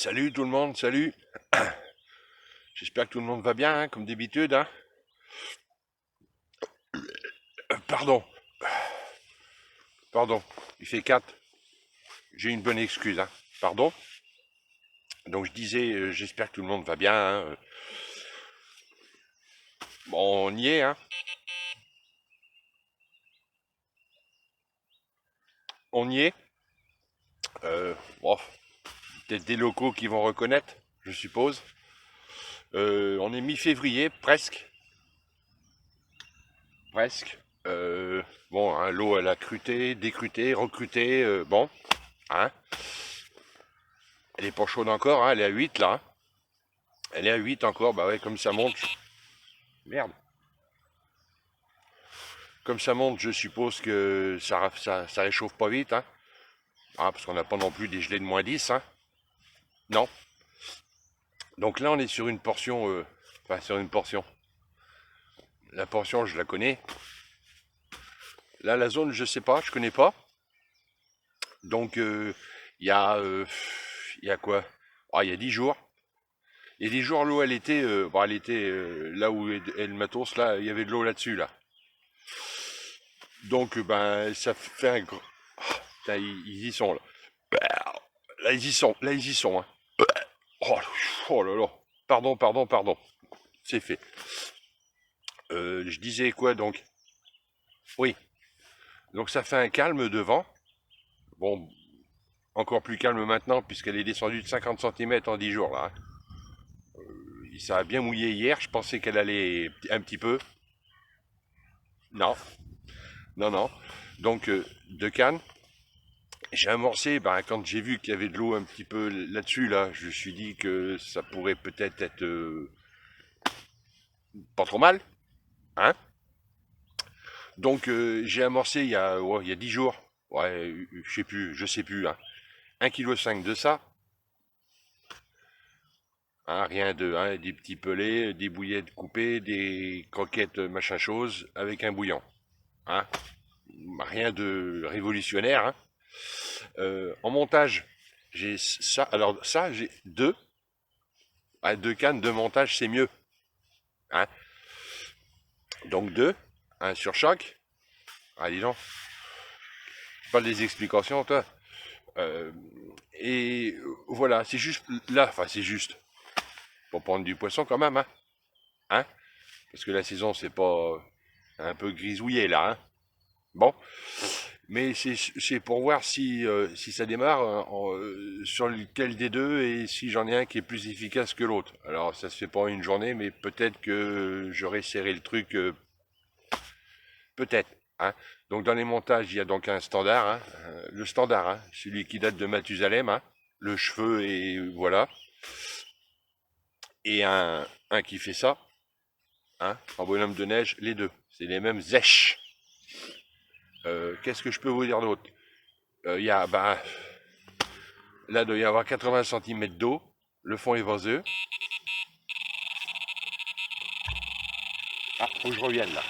Salut tout le monde, salut. J'espère que tout le monde va bien, hein, comme d'habitude. Hein. Pardon, pardon, il fait 4. J'ai une bonne excuse. Hein. Pardon. Donc je disais, j'espère que tout le monde va bien. Hein. Bon, on y est. Hein. On y est. Bon, peut-être des locaux qui vont reconnaître, je suppose. On est mi-février, presque. Presque. Bon, hein, l'eau, elle a cruté, décruté, recruté. Bon, hein. Elle est pas chaude encore, hein, elle est à 8 là. Hein. Elle est à 8 encore, bah ouais, comme ça monte. Merde. Comme ça monte, je suppose que ça réchauffe pas vite, hein. Ah, parce qu'on n'a pas non plus des gelées de -10, hein. Non. Donc là, on est sur une portion, enfin sur une portion. La portion, je la connais. Là, la zone, je sais pas, je connais pas. Donc il y a, il y a quoi? Ah, il y a 10 jours. Il y a 10 jours, l'eau, elle était, bon, elle était là où est le matos, là, il y avait de l'eau là-dessus, là. Donc, ben, ça fait un gros. Putain, ils y sont, là. Là, ils y sont, là, ils y sont, hein. Oh, oh là là. Pardon, pardon, pardon. C'est fait. Je disais quoi donc? Oui. Donc ça fait un calme devant. Bon, encore plus calme maintenant puisqu'elle est descendue de 50 centimètres en 10 jours là. Hein. Ça a bien mouillé hier. Je pensais qu'elle allait un petit peu. Non, non, non. Donc de Cannes, j'ai amorcé. Ben, quand j'ai vu qu'il y avait de l'eau un petit peu là-dessus là, je me suis dit que ça pourrait peut-être être, pas trop mal, hein. Donc j'ai amorcé il y a 10 jours. Ouais, je sais plus, hein. 1,5 kg de ça. Hein, rien de, hein, des petits pelets, des bouillettes coupées, des croquettes machin chose avec un bouillon. Hein. Rien de révolutionnaire. Hein. En montage, j'ai ça. Alors ça, j'ai deux. Ah, deux cannes de montage, c'est mieux. Hein. Donc deux, un sur chaque. Ah, dis donc, pas des explications, toi. Euh, et voilà, c'est juste là, enfin c'est juste pour prendre du poisson quand même, hein. Hein. Parce que la saison, c'est pas un peu grisouillé là, hein. Bon, mais c'est pour voir si ça démarre sur lequel des deux et si j'en ai un qui est plus efficace que l'autre. Alors ça se fait pas en une journée, mais peut-être que j'aurais serré le truc, peut-être. Hein. Donc dans les montages, il y a donc un standard, hein, le standard, hein, celui qui date de Mathusalem, hein, le cheveu et voilà, et un qui fait ça, hein, en bonhomme de neige, les deux. C'est les mêmes zèches. Qu'est-ce que je peux vous dire d'autre? Il y a, bah, là, il doit y avoir 80 centimètres d'eau. Le fond est vaseux. Ah, faut que je revienne là.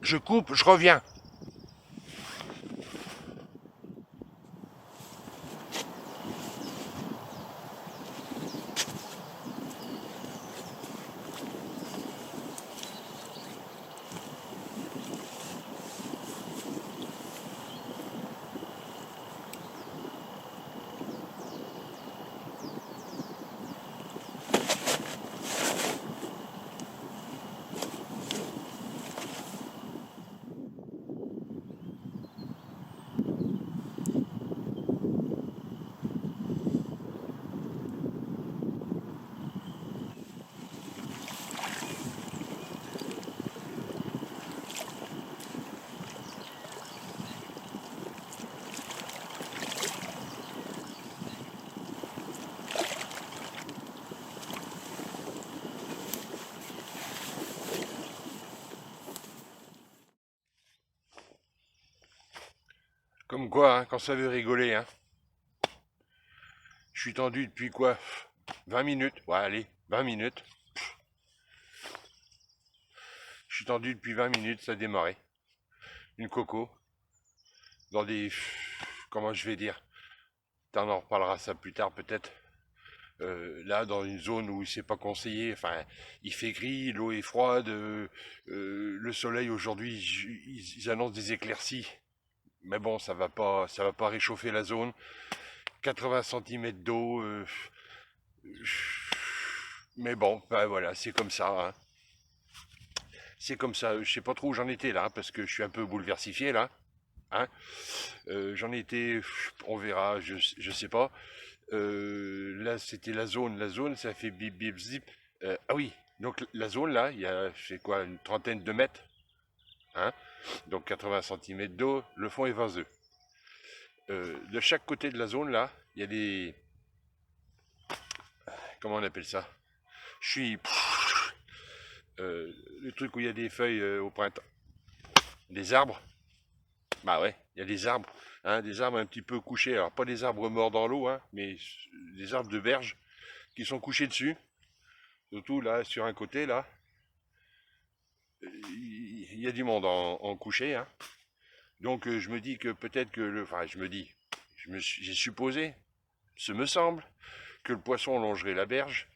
Je coupe, je reviens. Comme quoi, hein, quand ça veut rigoler, hein. Je suis tendu depuis quoi? 20 minutes. Ouais, allez, 20 minutes. Je suis tendu depuis 20 minutes, ça a démarré. Une coco. Dans des... Comment je vais dire? On en reparlera ça plus tard peut-être. Là, dans une zone où c'est pas conseillé, enfin, il fait gris, l'eau est froide, le soleil aujourd'hui, ils annoncent des éclaircies. Mais bon, ça va pas réchauffer la zone. 80 cm d'eau, mais bon, ben voilà, c'est comme ça, hein. C'est comme ça. Je sais pas trop où j'en étais là, hein, parce que je suis un peu bouleversifié là, hein. J'en étais, on verra, je sais pas. Là, c'était la zone. La zone, ça fait bip bip zip. Ah oui, donc la zone là, il y a, c'est quoi, une trentaine de mètres, hein. Donc 80 cm d'eau, le fond est vaseux. De chaque côté de la zone là, il y a des, comment on appelle ça? Je suis, le truc où il y a des feuilles au printemps, des arbres. Bah ouais, il y a des arbres, hein, des arbres un petit peu couchés. Alors pas des arbres morts dans l'eau, hein, mais des arbres de berge qui sont couchés dessus. Surtout là, sur un côté là, il y a du monde en couché, hein. Donc je me dis que peut-être que enfin je me dis, j'ai supposé, ce me semble, que le poisson longerait la berge.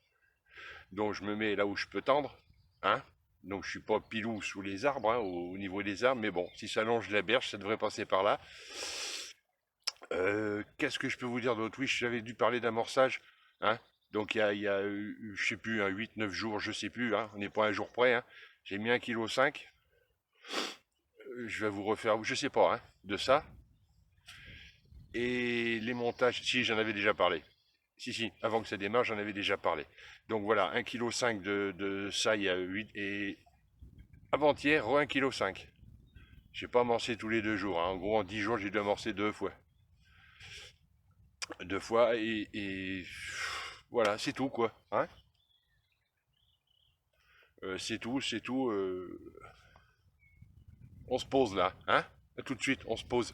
Donc je me mets là où je peux tendre, hein. Donc je suis pas pilou sous les arbres, hein, au niveau des arbres, mais bon, si ça longe la berge, ça devrait passer par là. Qu'est-ce que je peux vous dire d'autre? Oui, j'avais dû parler d'amorçage, hein. Donc il y a je sais plus, un 8-9 jours, je sais plus, hein. On n'est pas un jour près, hein. J'ai mis 1,5 kg. Je vais vous refaire, je sais pas, hein, de ça. Et les montages, si j'en avais déjà parlé. Si, avant que ça démarre, j'en avais déjà parlé. Donc voilà, 1,5 kg de ça, il y a 8. Et avant-hier, 1,5 kg. J'ai pas amorcé tous les 2 jours, hein. En gros, en 10 jours, j'ai dû amorcer 2 fois. 2 fois, et voilà, c'est tout, quoi. Hein. C'est tout, c'est tout. On se pose là, hein. À tout de suite, on se pose.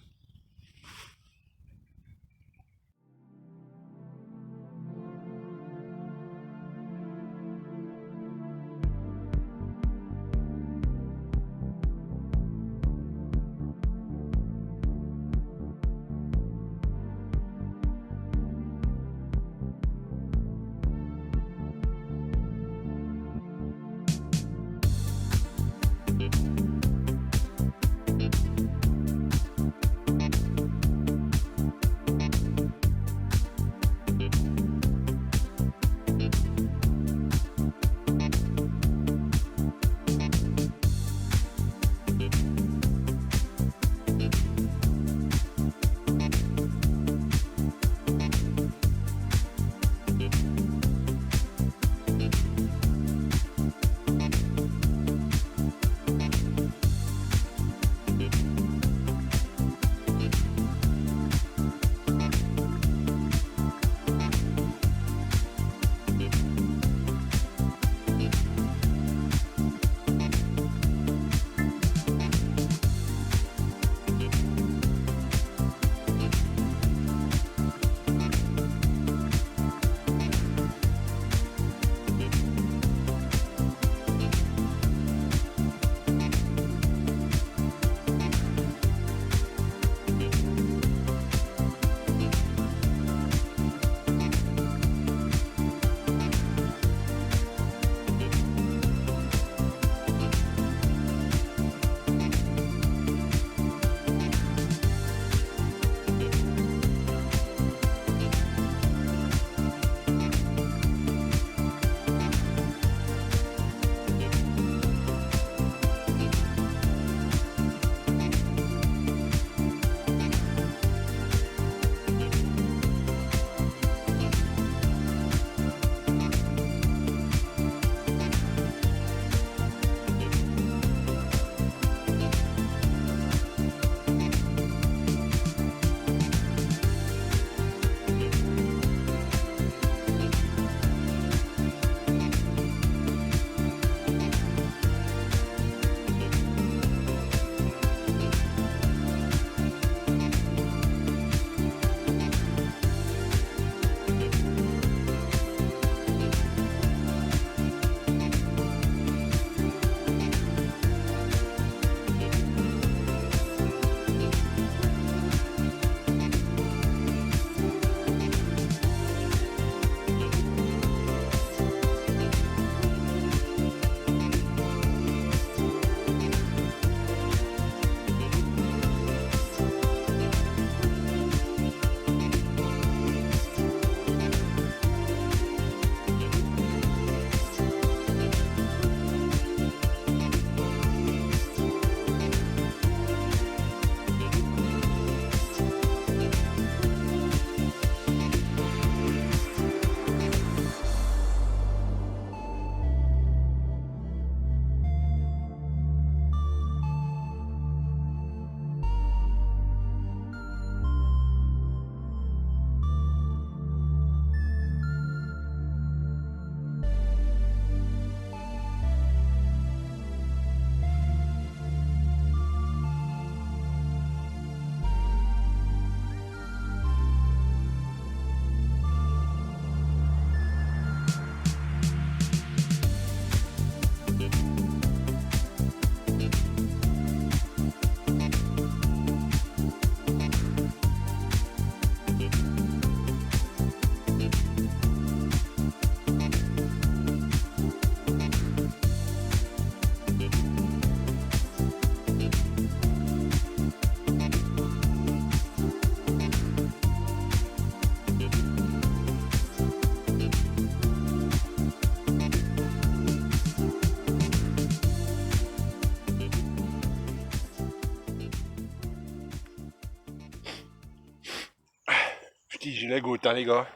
Hostie, j'ai la goutte, hein, les gars.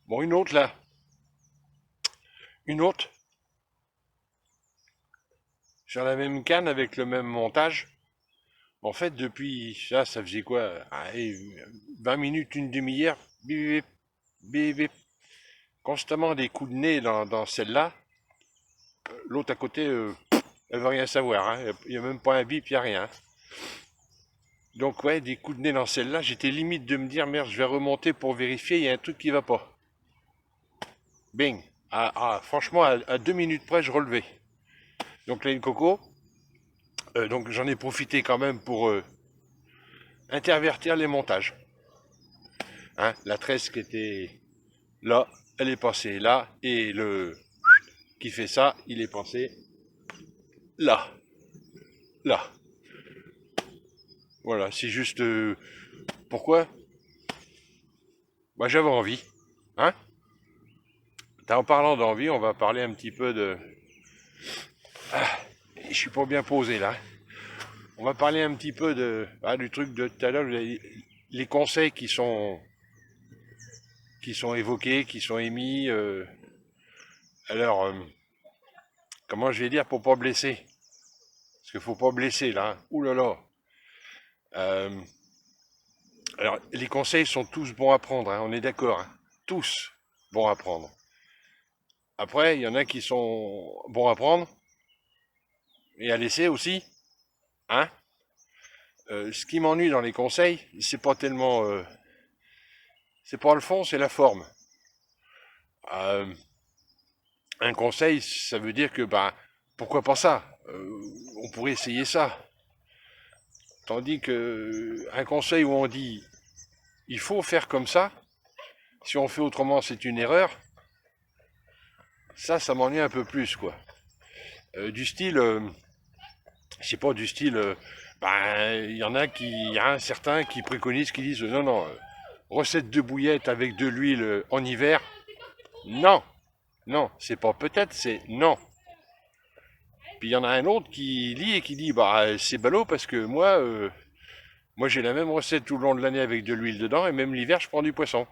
Bon, une autre, là. Une autre. Sur la même canne, avec le même montage. En fait, depuis, ça faisait quoi? 20 minutes, une demi-heure. Bip, bip, bip. Constamment des coups de nez dans celle-là. L'autre à côté, elle veut rien savoir, hein. Il n'y a même pas un bip, il n'y a rien. Donc ouais, des coups de nez dans celle-là, j'étais limite de me dire, merde, je vais remonter pour vérifier, il y a un truc qui va pas. Bing. Franchement, à 2 minutes près, je relevais. Donc là, une coco. Donc j'en ai profité quand même pour intervertir les montages. Hein, la tresse qui était là, elle est passée là, et le qui fait ça, il est passé là, là. Voilà, c'est juste... pourquoi? Bah j'avais envie. Hein? En parlant d'envie, on va parler un petit peu de... Je suis pas bien posé là. On va parler un petit peu du truc de tout à l'heure, les conseils qui sont évoqués, qui sont émis. Alors, comment je vais dire pour pas blesser? Parce qu'il faut pas blesser là. Hein. Ouh là là. Euh, alors, les conseils sont tous bons à prendre, hein, on est d'accord. Hein. Tous bons à prendre. Après, il y en a qui sont bons à prendre et à laisser aussi. Hein. Ce qui m'ennuie dans les conseils, c'est pas tellement... c'est pas le fond, c'est la forme. Euh, un conseil, ça veut dire que, bah, pourquoi pas ça? On pourrait essayer ça. Tandis que un conseil où on dit il faut faire comme ça, si on fait autrement c'est une erreur, ça m'ennuie un peu plus quoi. Du style, je sais pas, du style, il y a un certain qui préconise, qui disent non non, recette de bouillette avec de l'huile en hiver, non, non, c'est pas peut-être, c'est non. Puis il y en a un autre qui lit et qui dit bah c'est ballot parce que moi j'ai la même recette tout le long de l'année avec de l'huile dedans et même l'hiver je prends du poisson.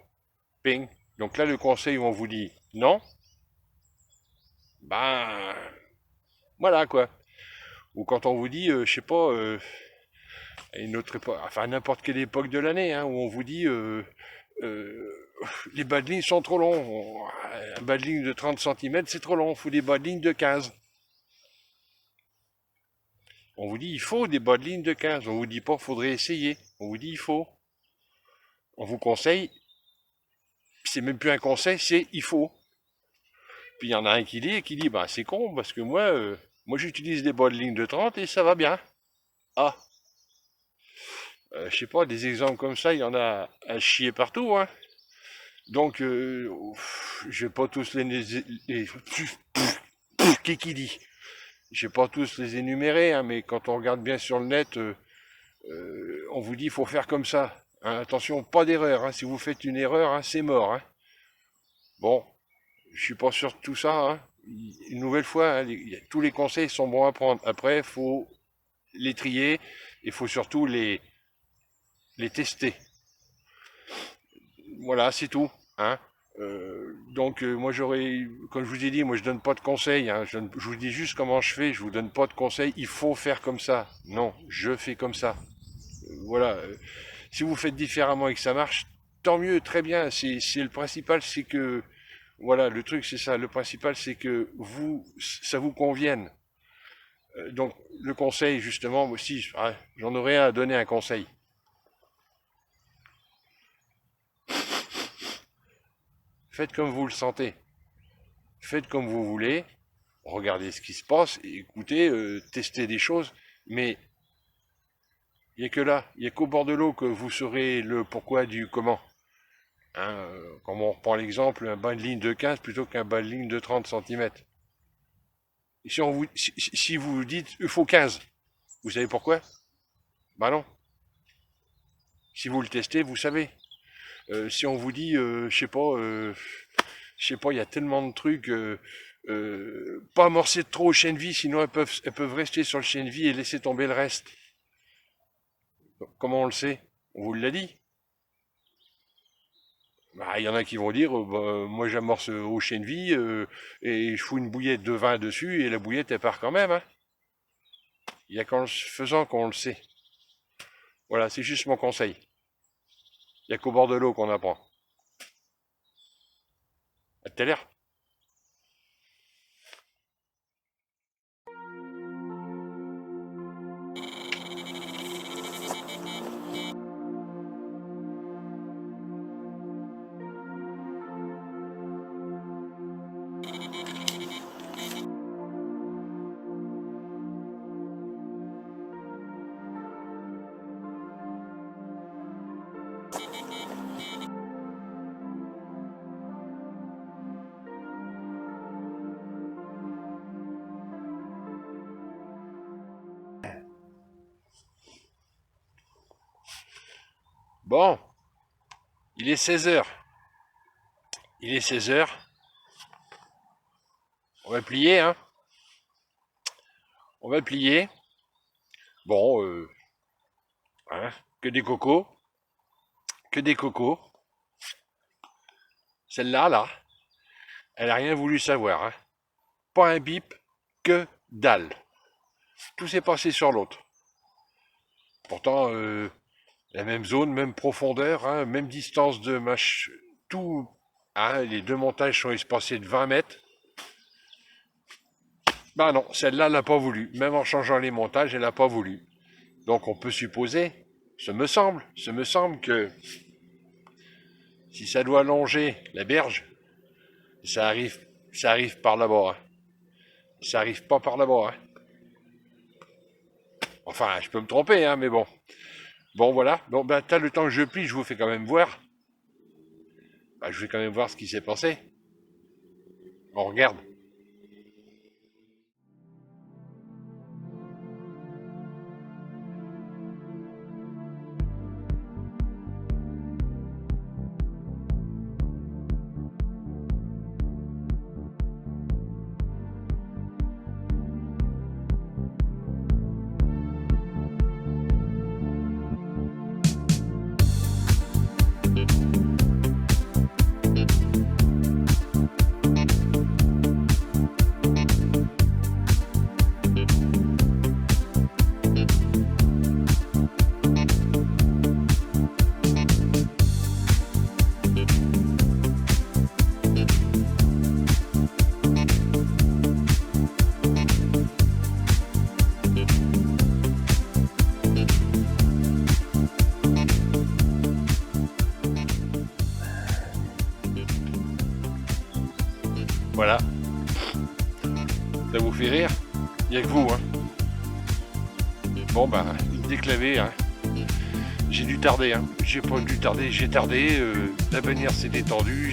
Ping. Donc là le conseil où on vous dit non, ben voilà quoi. Ou quand on vous dit, je sais pas, à une autre époque, enfin à n'importe quelle époque de l'année, hein, où on vous dit euh, les bas de ligne sont trop longs. Un bas de ligne de 30 centimètres c'est trop long, il faut des bas de ligne de 15. On vous dit il faut des bas de ligne de 15. On vous dit pas faudrait essayer. On vous dit il faut. On vous conseille, c'est même plus un conseil, c'est il faut. Puis il y en a un qui dit et qui dit bah c'est con parce que moi j'utilise des bas de ligne de 30 et ça va bien. Ah, je sais pas, des exemples comme ça, il y en a à chier partout, hein. Donc je vais pas tous qui dit. Je vais pas tous les énumérer, hein, mais quand on regarde bien sur le net, on vous dit il faut faire comme ça. Hein, attention, pas d'erreur. Hein, si vous faites une erreur, hein, c'est mort. Hein. Bon, je suis pas sûr de tout ça. Hein. Une nouvelle fois, hein, tous les conseils sont bons à prendre. Après, il faut les trier. Il faut surtout les tester. Voilà, c'est tout. Hein. Donc moi comme je vous ai dit, moi je donne pas de conseils. Hein. Je vous dis juste comment je fais. Je vous donne pas de conseils. Il faut faire comme ça. Non, je fais comme ça. Voilà. Si vous faites différemment et que ça marche, tant mieux, très bien. C'est le principal, c'est que voilà, le truc c'est ça. Le principal c'est que ça vous convienne. Donc le conseil justement aussi, j'en aurais à donner un conseil. Faites comme vous le sentez. Faites comme vous voulez. Regardez ce qui se passe, écoutez, testez des choses, mais il n'y a que là, il n'y a qu'au bord de l'eau que vous saurez le pourquoi du comment. Hein, comme on reprend l'exemple, un bas de ligne de 15 plutôt qu'un bas de ligne de 30 centimètres. Si vous dites il faut 15, vous savez pourquoi? Bah non. Si vous le testez, vous savez. Si on vous dit, je sais pas, il y a tellement de trucs, pas amorcer trop au chêne vie, sinon elles peuvent rester sur le chêne vie et laisser tomber le reste. Donc, comment on le sait? On vous l'a dit. Bah, il y en a qui vont dire, bah, moi j'amorce au chènevis et je fous une bouillette de vin dessus et la bouillette elle part quand même. Hein. Il y a qu'en le faisant qu'on le sait. Voilà, c'est juste mon conseil. Il n'y a qu'au bord de l'eau qu'on apprend. À tout à l'heure. Bon, il est 16 heures. Il est 16 heures. On va plier, hein. On va plier. Bon, hein, que des cocos. Que des cocos. Celle-là, là, elle a rien voulu savoir. Hein. Pas un bip, que dalle. Tout s'est passé sur l'autre. Pourtant, la même zone, même profondeur, hein, même distance de match, tout, hein, les deux montages sont espacés de 20 mètres. Bah non, celle-là, elle n'a pas voulu. Même en changeant les montages, elle n'a pas voulu. Donc on peut supposer, ce me semble que si ça doit longer la berge, ça arrive par là-bas. Hein. Ça arrive pas par là-bas. Hein. Enfin, je peux me tromper, hein, mais bon. Bon, voilà. Bon, ben, t'as le temps que je plie, je vous fais quand même voir. Ben, je vais quand même voir ce qui s'est passé. On regarde. Voilà. Ça vous fait rire? Il n'y a que vous, hein. Bon, bah, une déclavée, hein. J'ai dû tarder, hein. J'ai pas dû tarder, j'ai tardé. La bannière s'est détendue.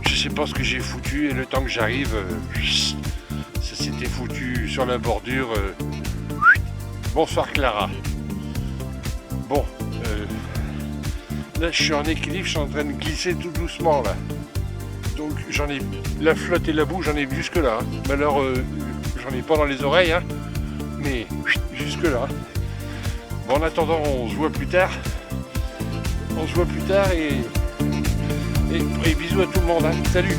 Je sais pas ce que j'ai foutu. Et le temps que j'arrive, ça s'était foutu sur la bordure. Bonsoir Clara. Bon, là je suis en équilibre, je suis en train de glisser tout doucement là. Donc j'en ai la flotte et la boue, j'en ai jusque là. Hein. Mais alors j'en ai pas dans les oreilles, hein. Mais jusque là. Bon, en attendant, on se voit plus tard. On se voit plus tard et bisous à tout le monde. Hein. Salut.